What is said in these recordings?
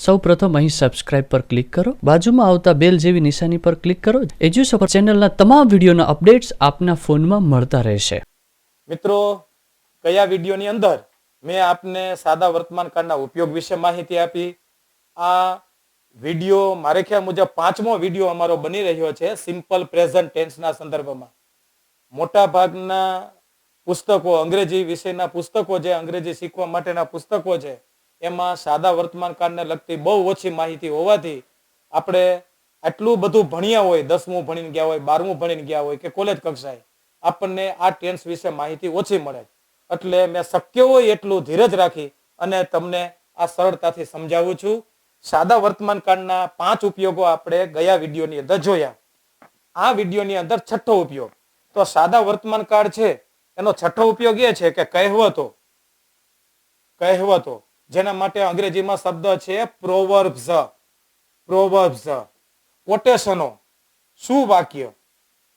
સૌપ્રથમ અહીં સબસ્ક્રાઇબ પર ક્લિક કરો, બાજુમાં આવતા બેલ જેવી નિશાની પર ક્લિક કરો. એજ્યુસફર ચેનલના તમામ વિડીયોના અપડેટ્સ આપના ફોનમાં મળતા રહેશે. મિત્રો, કયા વિડીયોની અંદર મેં આપને સાદા વર્તમાનકાળના ઉપયોગ વિશે માહિતી આપી. આ વિડીયો મારે ખ્યાલ મુજબ 5મો વિડીયો અમારો બની રહ્યો છે સિમ્પલ પ્રેઝન્ટ ટેન્સના સંદર્ભમાં. મોટા ભાગના પુસ્તકો, અંગ્રેજી વિષયના પુસ્તકો, જે અંગ્રેજી શીખવા માટેના પુસ્તકો છે, એમાં સાદા વર્તમાનકાળને લગતી બહુ ઓછી માહિતી હોવાથી આપણે આટલું બધું ભણ્યા હોય, 10મું ભણીને ગયા હોય, 12મું ભણીને ગયા હોય કે કોલેજ કક્ષાએ, આપણને આ ટેન્સ વિશે માહિતી ઓછી મળે. એટલે મેં શક્ય હોય એટલું ધીરજ રાખી અને તમને આ સરળતાથી સમજાવું છું. સાદા વર્તમાનકાળના 5 ઉપયોગો આપણે ગયા વિડીયોની અંદર જોયા. આ વિડીયોની અંદર છઠ્ઠો ઉપયોગ. તો સાદા વર્તમાનકાળ છે એનો છઠ્ઠો ઉપયોગ એ છે કે કહેવતો, જેના માટે અંગ્રેજીમાં શબ્દ છે પ્રોવર્બ્સ. કોટેશનો,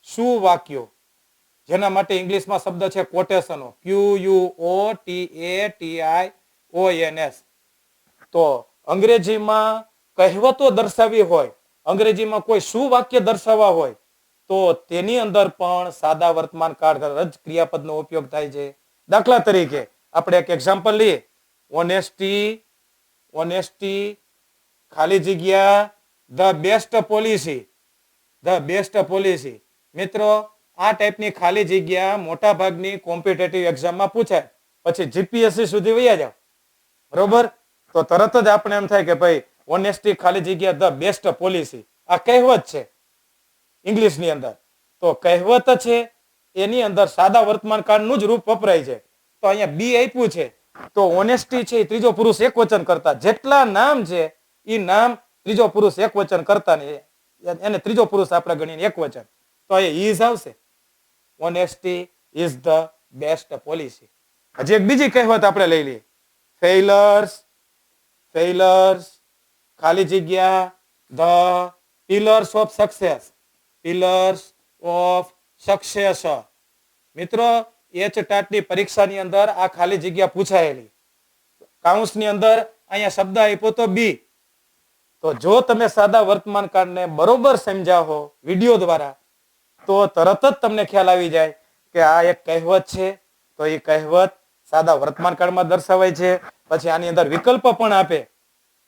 સુવાક્યો, જેના માટે ઇંગ્લિશમાં શબ્દ છે કોટેશનો, QUOTATIONS. તો અંગ્રેજીમાં કહેવતો દર્શાવી હોય, અંગ્રેજીમાં કોઈ સુવાક્ય દર્શાવવા હોય, તો તેની અંદર પણ સાદા વર્તમાનકાળ જ ક્રિયાપદનો ઉપયોગ થાય છે. દાખલા તરીકે આપણે એક એક્ઝામ્પલ લઈએ. ઓનેસ્ટી ખાલી જગ્યા ધ બેસ્ટ પોલિસી. મિત્રો, આ ટાઈપની ખાલી જગ્યા મોટા ભાગની કોમ્પિટેટિવ એક્ઝામમાં પૂછાય. પછી જીપીએસસી સુધી વયા જાવ, બરોબર, તો તરત જ આપણે એમ થાય કે ભાઈ ઓનેસ્ટી ખાલી જગ્યા ધ બેસ્ટ પોલિસી, આ કહેવત છે ઇંગ્લિશની અંદર. તો કહેવત છે એની અંદર સાદા વર્તમાનકાળનું જ રૂપ વપરાય છે. તો અહીંયા બી આપ્યું છે, તો ઓનેસ્ટી છે એ ત્રીજો પુરુષ એકવચન કરતા, જેટલા નામ છે એ નામ ત્રીજો પુરુષ એકવચન કરતા ને એને ત્રીજો પુરુષ આપણે ગણીને એકવચન, તો એ ઇઝ આવશે. Honesty is the best policy. હજી એક બીજી કહેવત આપણે લઈ લઈએ. ફેઇલર્સ ખાલી જગ્યા ધ પિલર્સ ઓફ સક્સેસ. મિત્રો, ટાટની પરીક્ષાની અંદર આ ખાલી જગ્યા પૂછાયેલી. કાઉન્સની અંદર અહીંયા શબ્દ આપ્યો તો બી. તો જો તમે સાદા વર્તમાનકાળને બરોબર સમજાવો વિડીયો દ્વારા, તો તરત જ તમને ખ્યાલ આવી જાય કે આ એક કહેવત છે. તો એ કહેવત સાદા વર્તમાનકાળમાં દર્શાવાય છે. પછી આની અંદર વિકલ્પ પણ આપે,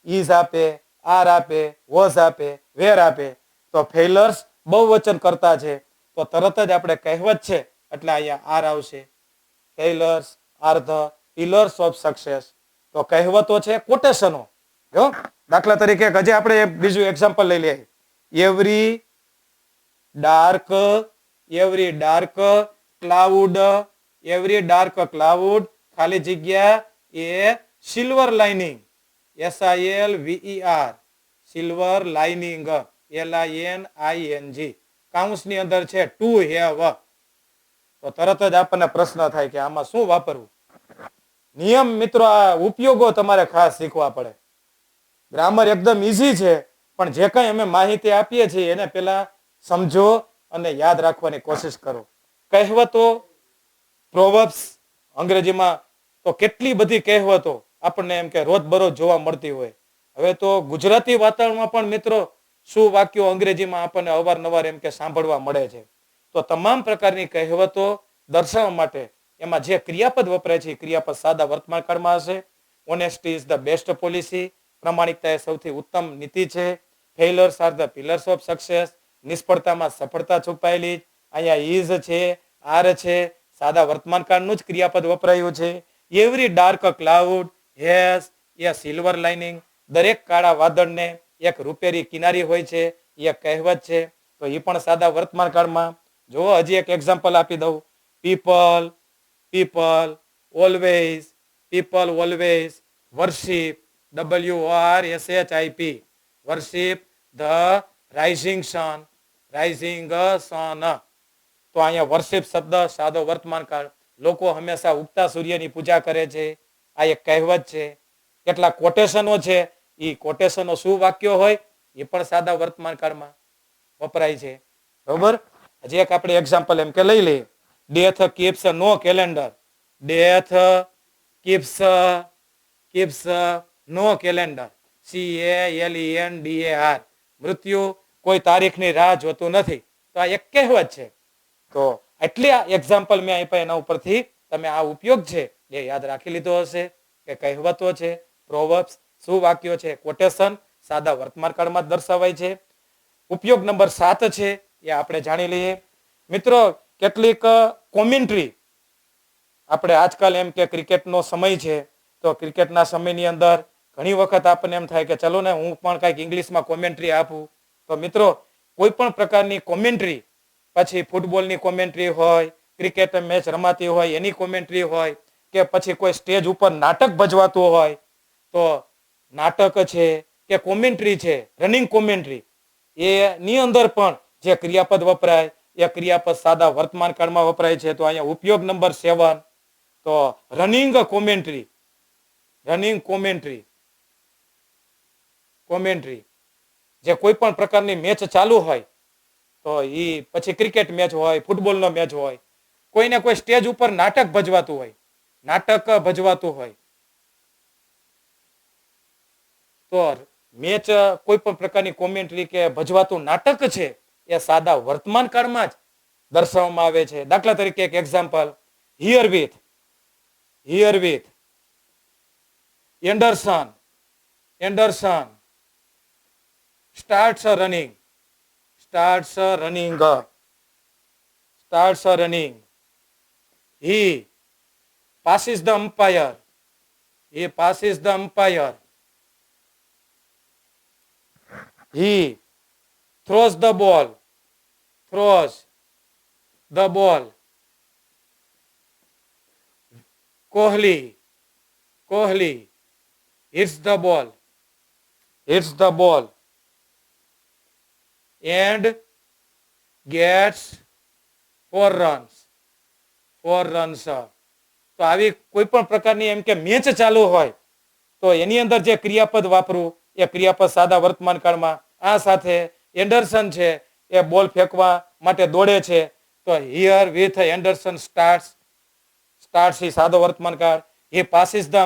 ઇઝ આપે, આર આપે, વોઝ આપે, વેર આપે. તો ફેઇલર્સ બહુવચન કરતા છે, તો તરત જ આપણે કહેવત છે એટલે અહીંયા આર આવશે. Failures are the pillars of success. તો કહેવતો છે કોટેશનો. જો દાખલા તરીકે હજી આપણે બીજું એક્ઝામ્પલ લઈ લઈએ. એવરી ડાર્ક ક્લાઉડ ખાલી જગ્યા એ silver lining, SILVER, silver lining, LINING. કાઉન્સની અંદર છે ટુ હેવ. તો તરત જ આપણને પ્રશ્ન થાય કે આમાં શું વાપરવું. નિયમ મિત્રો, આ ઉપયોગો તમારે ખાસ શીખવા પડે. ગ્રામર એકદમ ઈઝી છે, પણ જે કંઈ અમે માહિતી આપીએ છીએ એને પેલા સમજો અને યાદ રાખવાની કોશિશ કરો. કહેવતો, પ્રોવર્બ્સ અંગ્રેજીમાં તો કેટલી બધી કહેવતો આપણને એમ કે રોજબરોજ જોવા મળતી હોય. હવે તો ગુજરાતી વાતાવરણમાં પણ મિત્રો શું વાક્યો અંગ્રેજીમાં આપણને અવારનવાર એમ કે સાંભળવા મળે છે. તો તમામ પ્રકારની કહેવતો દર્શાવવા માટે એમાં જે ક્રિયાપદ વપરાય છે, ક્રિયાપદ સાદા વર્તમાનકાળમાં હશે. Honesty is the best policy, પ્રામાણિકતા એ સૌથી ઉત્તમ નીતિ છે. Failures are the pillars of success, નિષ્ફળતામાં સફળતા છુપાયેલી. અહીંયા ઇઝ છે, આર છે, સાદા વર્તમાનકાળનું જ ક્રિયાપદ વપરાયું છે. Every dark cloud has a silver lining. દરેક કાળા વાદળને એક રૂપેરી કિનારી હોય છે, એ કહેવત છે. તો એ પણ સાદા વર્તમાનકાળમાં. જો હજી એક એક્ઝામ્પલ આપી દઉં. People always worship, WORSHIP, worship the rising sun. તો અહીંયા વર્શિપ શબ્દ સાદો વર્તમાનકાળ. લોકો હંમેશા ઉગતા સૂર્યની પૂજા કરે છે, આ એક કહેવત છે. કેટલાક કોટેશનો છે, એ કોટેશનો શું વાક્યો હોય એ પણ સાદા વર્તમાનકાળમાં વપરાય છે, બરોબર. હજી એક આપણે એક્ઝામ્પલ એમ કે લઈ લઈએ. ડેથ કીપ્સ નો કેલેન્ડર. ડેથ કીપ્સ નો કેલેન્ડર. CALENDAR. મૃત્યુ કોઈ તારીખની રાહ જોતું નથી. તો આ એક કહેવત છે. તો એટલી આ એક્ઝામ્પલ મેં આપ્યા, એના ઉપરથી તમે આ ઉપયોગ છે એ યાદ રાખી લીધો હશે કે કહેવતો છે, પ્રોવર્બ્સ, શું વાક્યો છે, કોટેશન સાદા વર્તમાન કાળમાં જ દર્શાવાય છે. ઉપયોગ નંબર 7 છે એ આપણે જાણી લઈએ. મિત્રો, કેટલીક કોમેન્ટ્રી આપણે આજકાલ એમ કે ક્રિકેટનો સમય છે, તો ક્રિકેટના સમયની અંદર ઘણી વખત આપણને એમ થાય કે ચલો ને હું પણ કંઈક ઇંગ્લિશમાં કોમેન્ટ્રી આપું. તો મિત્રો, કોઈ પણ પ્રકારની કોમેન્ટ્રી, પછી ફૂટબોલની કોમેન્ટ્રી હોય, ક્રિકેટ મેચ રમાતી હોય એની કોમેન્ટ્રી હોય, કે પછી કોઈ સ્ટેજ ઉપર નાટક ભજવાતું હોય, તો નાટક છે કે કોમેન્ટ્રી છે, રનિંગ કોમેન્ટ્રી, એની અંદર પણ જે ક્રિયાપદ વપરાય એ ક્રિયાપદ સાદા વર્તમાન કાળમાં વપરાય છે. તો અહીંયા ઉપયોગ નંબર 7, તો running commentary. Running commentary, commentary જે કોઈ પણ પ્રકારની મેચ ચાલુ હોય, તો એ પછી ક્રિકેટ મેચ હોય, ફૂટબોલનો મેચ હોય, કોઈને કોઈ સ્ટેજ ઉપર નાટક ભજવાતું હોય, નાટક ભજવાતું હોય, તો મેચ કોઈ પણ પ્રકારની કોમેન્ટ્રી કે ભજવાતું નાટક છે એ સાદા વર્તમાન કાળમાં જ દર્શાવવામાં આવે છે. દાખલા તરીકે એક example, here with Anderson starts running he passes the umpire he throws the ball Kohli hits the ball and gets 4 runs. તો આવી કોઈ પણ પ્રકારની એમ કે મેચ ચાલુ હોય, તો એની અંદર જે ક્રિયાપદ વાપરવું એ ક્રિયાપદ સાદા વર્તમાન કાળમાં. આ સાથે એન્ડરસન છે એ બોલ ફેંકવા માટે દોડે છે, તો હિયર વિથ એન્ડરસન સ્ટાર્ટ્સ એ સાદો વર્તમાન કાળ. he passes the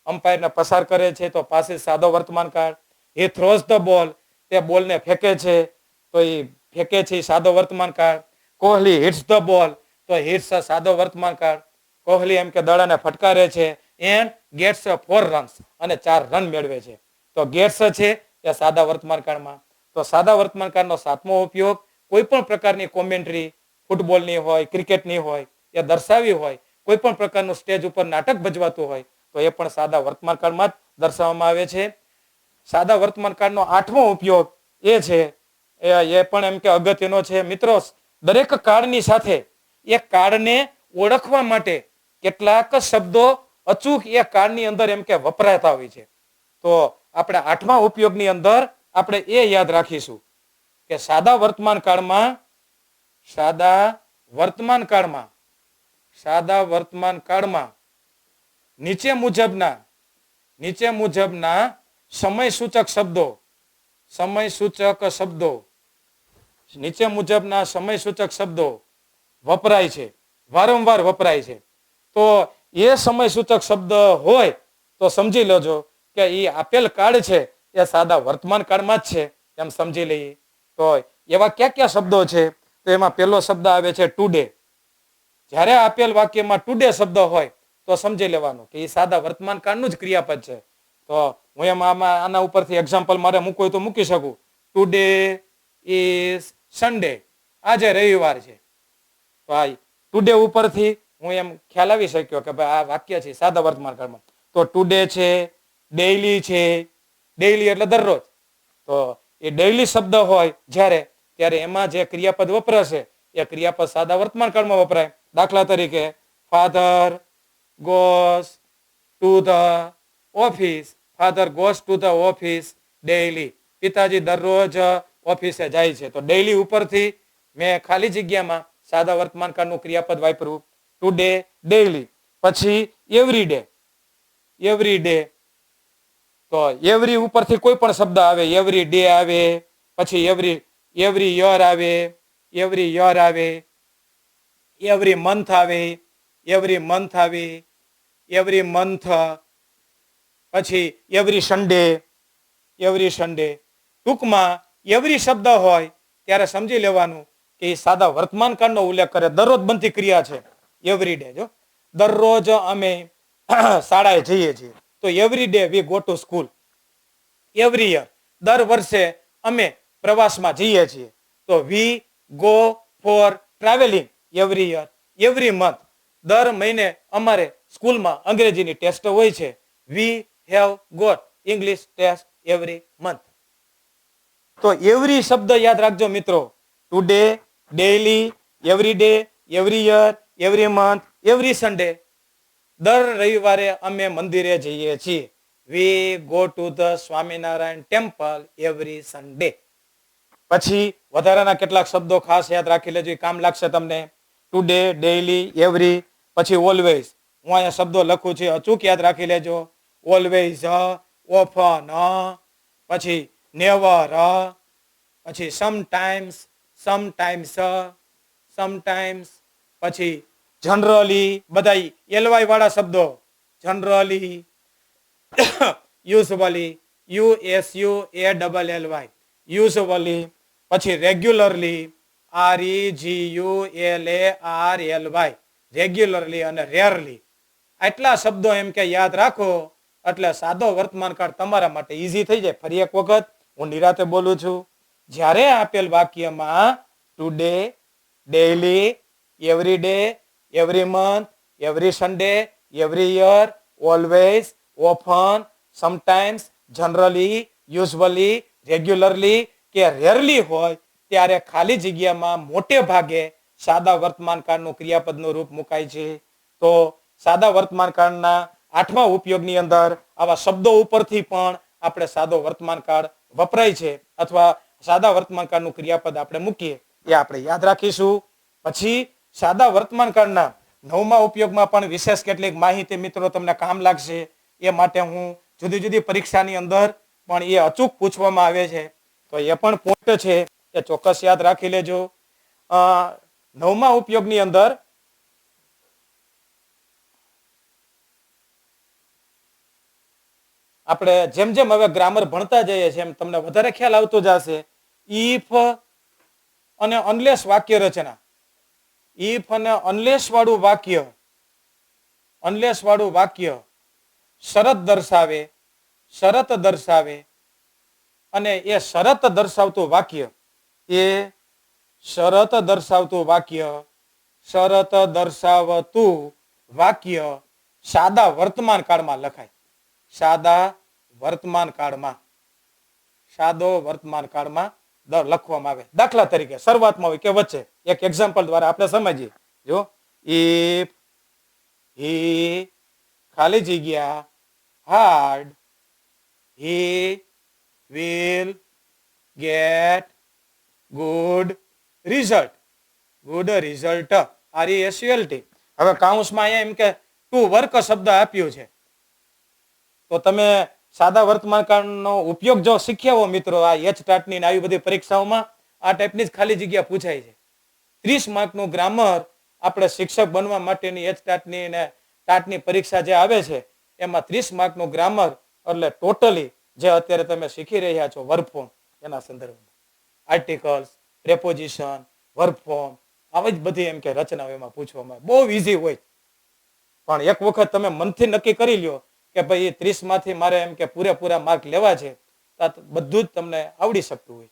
અમ્પાયરને પસાર કરે છે, તો passes સાદો વર્તમાન કાળ. he throws the ball, તે બોલને ફેંકે છે, તો એ ફેંકે છે સાદો વર્તમાન કાળ. કોહલી હિટ્સ ધ બોલ, તો હિટ્સ સાદો વર્તમાન કાળ. કોહલી એમ કે દડાને ફટકારે છે, એન્ડ ગેટ્સ 4 runs, અને 4 રન મેળવે છે. તો ગેટ્સ છે એ સાદા વર્તમાન કાળમાં. તો સાદા વર્તમાન કાળનો 7મો ઉપયોગ, કોઈ પણ પ્રકારની કોમેન્ટ્રી, ફૂટબોલની હોય, ક્રિકેટની હોય, એ દર્શાવી હોય, કોઈ પણ પ્રકારનું સ્ટેજ ઉપર નાટક ભજવાતું હોય, તો એ પણ સાદા વર્તમાન કાળમાં જ દર્શાવવામાં આવે છે. સાદા વર્તમાન કાળનો 8મો ઉપયોગ એ છે, એ પણ એમ કે અગત્યનો છે. મિત્રો, દરેક કાળની સાથે એ કાળને ઓળખવા માટે કેટલાક શબ્દો અચૂક એ કાળની અંદર એમ કે વપરાતા હોય છે. તો આપણે 8મા ઉપયોગની અંદર આપણે એ યાદ રાખીશું કે સાદા વર્તમાન કાળમાં નીચે મુજબના સમય સૂચક શબ્દો વપરાય છે, વારંવાર વપરાય છે. તો એ સમય સૂચક શબ્દ હોય તો સમજી લેજો કે એ આપેલ કાળ છે એ સાદા વર્તમાન કાળમાં જ છે, એમ સમજી લઈએ. તો એવા કયા શબ્દો છે, તો એમાં પહેલો શબ્દ આવે છે ટુડે. જ્યારે આપેલ વાક્યમાં ટુડે શબ્દ હોય તો સમજી લેવાનું કે એ સાદા વર્તમાન કાળનું જ ક્રિયાપદ છે. તો હું આમાં આના ઉપરથી એક્ઝામ્પલ મારે મૂકવું તો મૂકી શકું. ટુડે ઇઝ સન્ડે, આજે રવિવાર છે. તો આ ટુડે ઉપરથી હું એમ ખ્યાલ આવી શક્યો કે ભાઈ આ વાક્ય છે સાદા વર્તમાન કાળમાં. તો ટુડે છે, ડેઈલી છે, ડેઈલી એટલે દરરોજ. તો એ ડેઈલી શબ્દ હોય ત્યારે એમાં જે ક્રિયાપદ વપરાશે એ ક્રિયાપદ સાદા વર્તમાન કાળમાં વપરાય. દાખલા તરીકે, father goes to the office daily. પિતાજી દરરોજ ઓફિસે જાય છે. તો ડેઈલી ઉપરથી મેં ખાલી જગ્યામાં સાદા વર્તમાન કાળનું ક્રિયાપદ વાપર્યું, ટુડે, ડેઈલી. પછી એવરી ડે, તો એવરી ઉપરથી કોઈ પણ શબ્દ આવે, એવરી ડે આવે, પછી એવરી યર આવે, એવરી મંથ આવે, એવરી મંથ, પછી એવરી સન્ડે, એવરી સન્ડે. ટૂંકમાં એવરી શબ્દ હોય ત્યારે સમજી લેવાનું કે એ સાદા વર્તમાન કાળનો ઉલ્લેખ કરે. દરરોજ બનતી ક્રિયા છે એવરી ડે. જો દરરોજ અમે શાળાએ જઈએ છીએ તો every day we go to school. Every year દર વર્ષે અમે પ્રવાસમાં જઈએ છીએ તો we go for travelling every year. Every month દર મહિને અમારે સ્કૂલમાં અંગ્રેજીની ટેસ્ટ હોય છે. We have got English test every month. તો એવરી શબ્દ યાદ રાખજો મિત્રો. Today, daily, every day, every year, every month, every Sunday. દર રવિવારે અમે મંદિરે જઈએ છીએ. We go to the Swaminarayan temple every Sunday. પછી વધારાના કેટલાક શબ્દો ખાસ યાદ રાખી લેજો, કામ લાગશે તમને. ટુડે, ડેઈલી, એવરી, પછી ઓલવેઝ. હું અહીંયા શબ્દો લખું છું, અચૂક યાદ રાખી લેજો. ઓલવેઝ, ઓફન, પછી નેવર, પછી સમટાઈમ્સ, સમટાઈમ્સ, સમટાઈમ્સ, પછી જનરલી, બધા એલવાય વાળા શબ્દો. જનરલી, યુઝવલી, USUALLY, યુઝવલી, પછી રેગ્યુલરલી, REGULARLY, રેગ્યુલરલી અને રેરલી. આટલા શબ્દો એમ કે યાદ રાખો એટલે સાદો વર્તમાન કાળ તમારા માટે ઈઝી થઈ જાય. ફરી એક વખત હું નિરાતે બોલું છું. જ્યારે આપેલ વાક્યમાં today, daily, every day, every month, every Sunday, every year, always, often, sometimes, generally, usually, regularly કે રેરલી હોય ત્યારે ખાલી જગ્યામાં મોટે ભાગે સાદા વર્તમાન કાળનું ક્રિયાપદનું રૂપ મુકાય છે. તો સાદા વર્તમાન કાળના 8મા ઉપયોગની અંદર આવા શબ્દો ઉપરથી પણ આપણે સાદો વર્તમાન કાળ વપરાય છે અથવા સાદા વર્તમાન કાળનું ક્રિયાપદ આપણે મૂકીએ એ આપણે યાદ રાખીશું. પછી સાદા વર્તમાન કાળના 9મા ઉપયોગમાં પણ વિશેષ કેટલીક માહિતી મિત્રો તમને કામ લાગશે. એ માટે હું જુદી જુદી પરીક્ષાની અંદર પણ એ અચૂક પૂછવામાં આવે છે તો એ પણ પોઈન્ટ છે એ ચોક્કસ યાદ રાખી લેજો. 9મા ઉપયોગની અંદર આપણે જેમ જેમ હવે ગ્રામર ભણતા જઈએ છીએ એમ તમને વધારે ખ્યાલ આવતો જશે. ઇફ અને અનલેસ વાક્ય રચના. ઇફ અને અનલેસ વાળું વાક્ય શરત દર્શાવે અને એ શરત દર્શાવતું વાક્ય સાદા વર્તમાન કાળમાં લખાય. સાદો વર્તમાન કાળમાં લખવામાં આવે. દાખલા તરીકે શરૂઆતમાં હોય કે વચ્ચે. એક એક્ઝામ્પલ દ્વારા આપણે સમજીએ. જો ઇફ હી ખાલી જગ્યા hard he will get good result. RESULT. હવે કાઉન્સમાં અહીંયા એમ કે ટુ વર્ક શબ્દ આપ્યું છે તો તમે સાદા વર્તમાન કાળનો ઉપયોગ જો શીખ્યા હો મિત્રો, આ HTAT ની આવી બધી પરીક્ષાઓમાં આ ટાઈપની જ ખાલી જગ્યા પૂછાય છે. 30 માર્કનું ગ્રામર આપણે શિક્ષક બનવા માટેની HTAT-ની ને ટાટની પરીક્ષા જે આવે છે એમાં 30 માર્કનું ગ્રામર એટલે ટોટલી જે અત્યારે તમે શીખી રહ્યા છો વર્બ ફોર્મ એના સંદર્ભમાં આર્ટિકલ્સ, પ્રેપોઝિશન, વર્બ ફોર્મ આવી જ બધી એમ કે રચનાઓ એમાં પૂછવામાં બહુ ઈઝી હોય. પણ એક વખત તમે મનથી નક્કી કરી લ્યો કે ભાઈ 30 માંથી મારે એમ કે પૂરેપૂરા માર્ક લેવા છે તો બધું જ તમને આવડી શકતું હોય.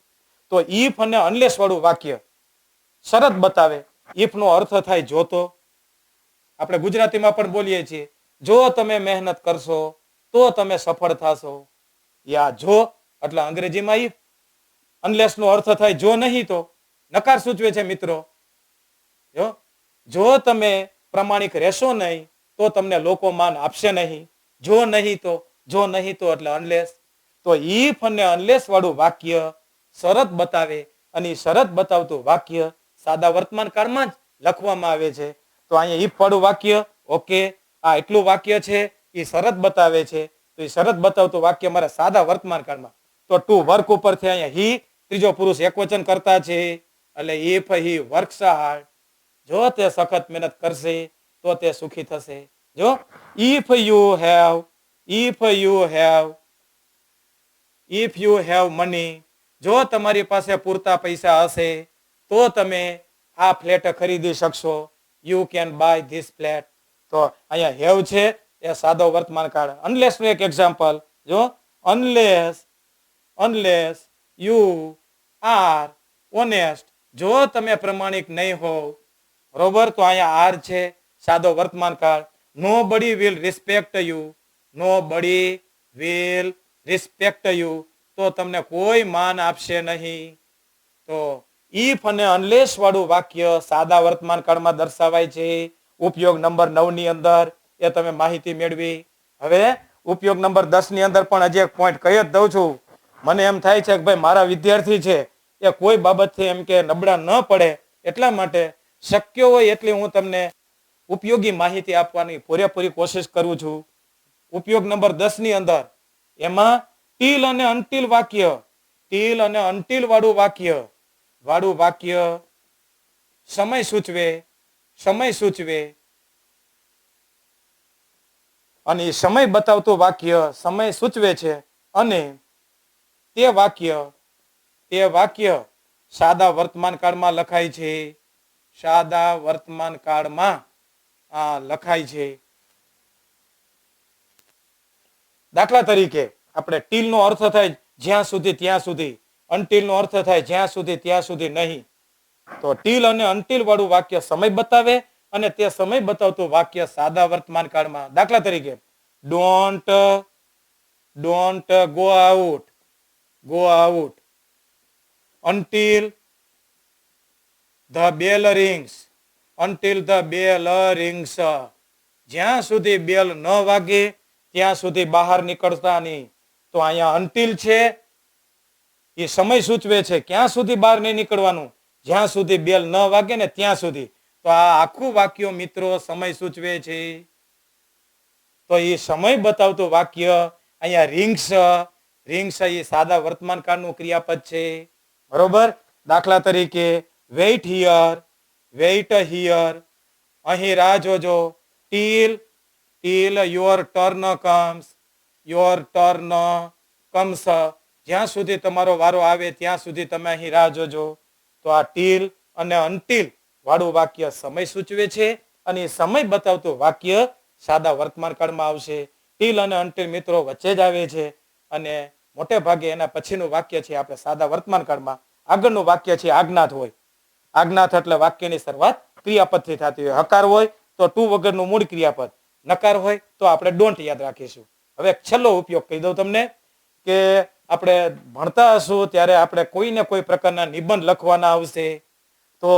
તો ઇફ અને અનલેસ વાળું વાક્ય શરત બતાવે. ઇફ નો અર્થ થાય જો તો. આપણે ગુજરાતીમાં પણ બોલીએ છીએ જો તમે મહેનત કરશો તો તમે સફળ થશો. યા જો એટલે અંગ્રેજીમાં ઇફ. અનલેસ નો અર્થ થાય જો નહીં તો. નકાર સૂચવે છે મિત્રો. જો તમે પ્રમાણિક રહેશો નહીં તો તમને લોકો માન આપશે નહીં. જો નહીં તો એટલે અનલેસ. તો ઇફ અને અનલેસ વાળું વાક્ય શરત બતાવે અને શરત બતાવતું વાક્ય સાદા વર્તમાન કાળમાં જ લખવામાં આવે છે. તો અહીંયા ઇફ વાળું વાક્ય ઓકે, આ એટલું વાક્ય છે એ શરત બતાવે છે તો એ શરત બતાવતું વાક્ય મારા સાદા વર્તમાન કાળમાં. તો ટુ વર્ક ઉપરથી અહીંયા હી ત્રીજો પુરુષ એકવચન કરતા છે એટલે ઇફ હી વર્ક્સ હાર્ડ, જો તે સખત મહેનત કરશે તો તે સુખી થશે. જો if you have if you have money, જો તમારી પાસે પૂરતા પૈસા હશે તો તમે આ ફ્લેટ ખરીદી શકશો. You can by this flat. તો અહીંયા હેવ છે એ સાદો વર્તમાન કાળ. અનલેસ નું એક એક્ઝામ્પલ જો, અનલેસ યુ આર ઓનેસ્ટ, જો તમે પ્રમાણિક નહીં હોવ, બરોબર, તો અહીંયા આર છે સાદો વર્તમાન કાળ. નો બડી વિલ રિસ્પેક્ટ યુ, નો બડી વિલ રિસ્પેક્ટ યુ, તો તમને કોઈ માન આપશે નહીં. તો ઇફ અને અનલેસ વાળું વાક્ય સાદા વર્તમાન કાળમાં દર્શાવાય છે. ઉપયોગ નંબર 9 ની અંદર એ તમે માહિતી મેળવી. હવે ઉપયોગ નંબર 10 ની અંદર પણ હજી એક પોઈન્ટ કહી જ દઉં છું. મને એમ થાય છે કે ભાઈ મારા વિદ્યાર્થી છે એ કોઈ બાબતથી એમ કે નબળા ન પડે, એટલા માટે શક્ય હોય એટલી હું તમને ઉપયોગી માહિતી આપવાની પૂરેપૂરી કોશિશ કરું છું. ઉપયોગ નંબર 10 ની અંદર એમાં ટીલ અને અનટીલ વાક્ય, ટીલ અને અનટીલ વાળું વાક્ય સમય સૂચવે અને એ સમય બતાવતું વાક્ય સમય સૂચવે છે અને તે વાક્ય સાદા વર્તમાન કાળમાં લખાય છે. સાદા વર્તમાન કાળમાં લખાય છે. દાખલા તરીકે આપણે ટીલ નો અર્થ થાય જ્યાં સુધી ત્યાં સુધી, અનટીલ નો અર્થ થાય જ્યાં સુધી ત્યાં સુધી નહીં. તો ટીલ અને અનટીલ વાળું વાક્ય સમય બતાવે અને તે સમય બતાવતું વાક્ય સાદા વર્તમાન કાળમાં. દાખલા તરીકે don't go out until the bell rings, જ્યાં સુધી બેલ ન વાગે ત્યાં સુધી બહાર નીકળતા નહીં. તો અહીંયા until છે એ સમય સૂચવે છે ક્યાં સુધી બહાર નહીં નીકળવાનું, જ્યાં સુધી બેલ ન વાગે ને ત્યાં સુધી. તો આ આખું વાક્ય મિત્રો સમય સૂચવે છે. તો એ સમય બતાવતું વાક્ય અહીંયા રિંગ્સ એ સાદા વર્તમાન કાળનું ક્રિયાપદ છે. બરોબર. દાખલા તરીકે વેઇટ હિયર, અહીં રાહ જોજો. ટીલ યોર ટર્ન કમ્સ, જ્યાં સુધી તમારો વારો આવે ત્યાં સુધી તમે અહીં રાહ જોજો. તો આ ટીલ અને અનટીલ વાળું વાક્ય સમય સૂચવે છે અને સમય બતાવતું વાક્ય સાદા વર્તમાન કાળમાં આવશે. ટીલ અને અનટીલ મિત્રો વચ્ચે જ આવે છે અને મોટે ભાગે એના પછીનું વાક્ય છે આપણે સાદા વર્તમાન કાળમાં. આગળનું વાક્ય છે આજ્ઞાત હોય. આજ્ઞાત એટલે વાક્યની શરૂઆત ક્રિયાપદથી થતી હોય. હકાર હોય તો ટુ વગરનું મૂળ ક્રિયાપદ, નકાર હોય તો આપણે ડોન્ટ યાદ રાખીશું. હવે છેલ્લો ઉપયોગ કહી દઉં તમને કે આપણે ભણતા હશું ત્યારે આપણે કોઈને કોઈ પ્રકારના નિબંધ લખવાના આવશે. તો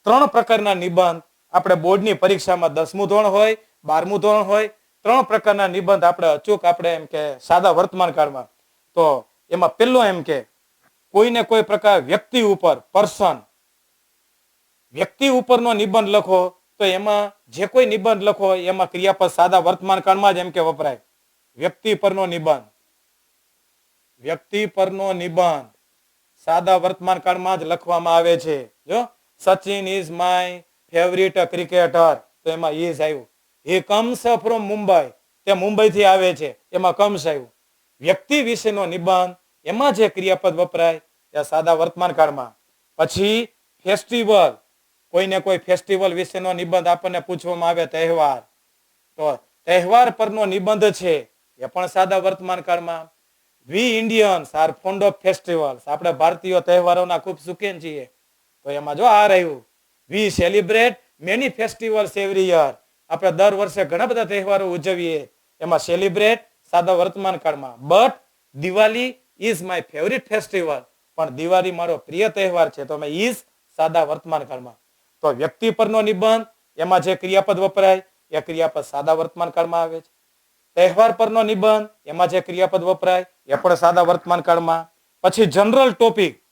3 પ્રકારના નિબંધ આપણે બોર્ડની પરીક્ષામાં 10મું ધોરણ હોય, 12મું ધોરણ હોય, 3 પ્રકારના નિબંધ આપણે અચૂક આપણે એમ કે સાદા વર્તમાન કાળમાં. તો એમાં પહેલો એમ કે કોઈને કોઈ પ્રકાર વ્યક્તિ ઉપરનો નિબંધ લખો. તો એમાં જે કોઈ નિબંધ લખો એમાં ક્રિયાપદ સાદા વર્તમાન કાળમાં જ એમ કે વપરાય. વ્યક્તિ પરનો નિબંધ સાદા વર્તમાન કાળમાં જ લખવામાં આવે છે. જો Sachin is my favourite cricketer, તો એમાં ઇઝ આવ્યું. હી કમ્સ ફ્રોમ મુંબઈ, તે મુંબઈ થી આવે છે, એમાં કમ્સ આવ્યું. વ્યક્તિ વિશેનો નિબંધ એમાં જે ક્રિયાપદ વપરાય એ સાદા વર્તમાન કાળમાં. પછી ફેસ્ટિવલ, કોઈને કોઈ ફેસ્ટિવલ વિશેનો નિબંધ આપણને પૂછવામાં આવે, તહેવાર, તો તહેવાર પરનો નિબંધ છે એ પણ સાદા વર્તમાન કાળમાં. We Indians are fond of festivals, આપણે ભારતીયો તહેવારોના ખૂબ શોખીન છીએ, તો એમાં જો આ રહ્યું. We celebrate many festivals every year, આપણે દર વર્ષે ઘણા બધા તહેવારો ઉજવીએ, એમાં સેલિબ્રેટ સાદા વર્તમાન કાળમાં. But Diwali is my favourite festival, પણ દિવાળી મારો પ્રિય તહેવાર છે, તો ઇઝ સાદા વર્તમાન કાળમાં. તો વ્યક્તિ પરનો નિબંધ એમાં જે ક્રિયાપદ વપરાય એ ક્રિયાપદ સાદા વર્તમાન કાળમાં આવે છે. તહેવાર પરનો નિબંધ એમાં જે ક્રિયાપદ વપરાય એ પણ સાદા વર્તમાન કાળમાં. પછી જનરલ ટોપિક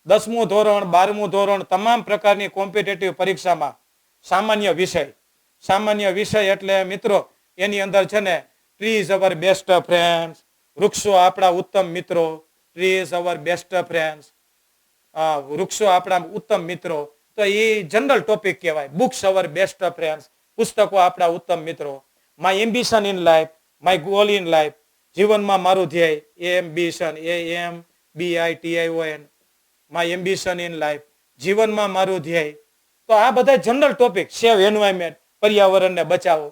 10મું ધોરણ, 12મું ધોરણ તમામ પ્રકારની કોમ્પિટિટિવ પરીક્ષામાં સામાન્ય વિષય એટલે મિત્રો એની અંદર છે ને ટ્રીઝ અવર બેસ્ટ ફ્રેન્ડ્સ, વૃક્ષો આપણા ઉત્તમ મિત્રો, ટ્રીઝ અવર બેસ્ટ ફ્રેન્ડ્સ, વૃક્ષો આપણા ઉત્તમ મિત્રો, તો એ જનરલ ટોપિક કહેવાય. બુક્સ અવર બેસ્ટ ફ્રેન્ડ્સ, પુસ્તકો આપણા ઉત્તમ મિત્રો. My ambition in life, my goal in life, જીવનમાં મારું ધ્યેય ambition AMBITION my ambition in life, જીવનમાં મારું ધ્યેય. તો આ બધા જનરલ ટોપિક, સેવ એન્વાયરમેન્ટ, પર્યાવરણને બચાવો.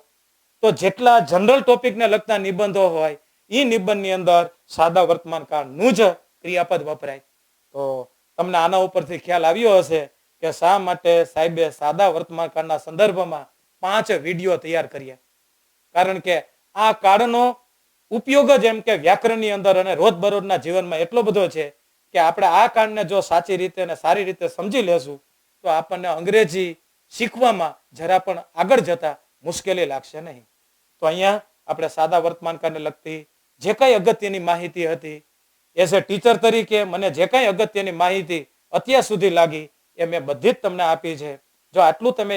તો જેટલા જનરલ ટોપિકને લગતા નિબંધો હોય એ નિબંધની અંદર સાદા વર્તમાન કાળનું જ ક્રિયાપદ વપરાય. તો તમને આના ઉપરથી ખ્યાલ આવ્યો હશે કે શા માટે સાહેબે સાદા વર્તમાન કાળના સંદર્ભમાં 5 વિડીયો તૈયાર કર્યા. કારણ કે આ કાળનો ઉપયોગ જ એમ કે વ્યાકરણની અંદર અને રોજબરોજના જીવનમાં એટલો બધો છે કે આપણે આ કાળને જો સાચી રીતે અને સારી રીતે સમજી લેશું તો આપણને અંગ્રેજી શીખવામાં જરા પણ આગળ જતા મુશ્કેલી લાગશે નહીં. તો અહીંયા આપણે સાદા વર્તમાન કાળને લગતી જે કઈ અગત્યની માહિતી હતી, એઝ એ ટીચર તરીકે મને જે કઈ અગત્યની માહિતી અત્યાર સુધી લાગી એ મેં બધી જ તમને આપી છે. જો આટલું તમે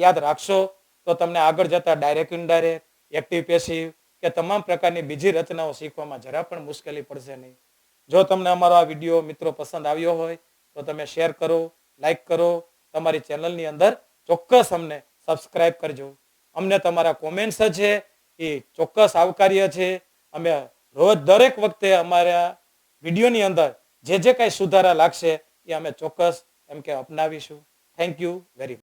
યાદ રાખશો તો તમને આગળ જતા ડાયરેક્ટ ઇનડાયરેક્ટ, એક્ટિવ પેસિવ કે તમામ પ્રકારની બીજી રચનાઓ શીખવામાં જરા પણ મુશ્કેલી પડશે નહીં. જો તમને અમારો આ વિડીયો મિત્રો પસંદ આવ્યો હોય તો તમે શેર કરો, લાઈક કરો, તમારી ચેનલની અંદર ચોક્કસ અમને સબસ્ક્રાઇબ કરજો. અમને તમારા કોમેન્ટ્સ છે એ ચોક્કસ આવકાર્ય છે. અમે રોજ દરેક વખતે અમારા વિડીયોની અંદર જે કઈ સુધારા લાગશે એ અમે ચોક્કસ એમ કે અપનાવીશું. Thank you very much.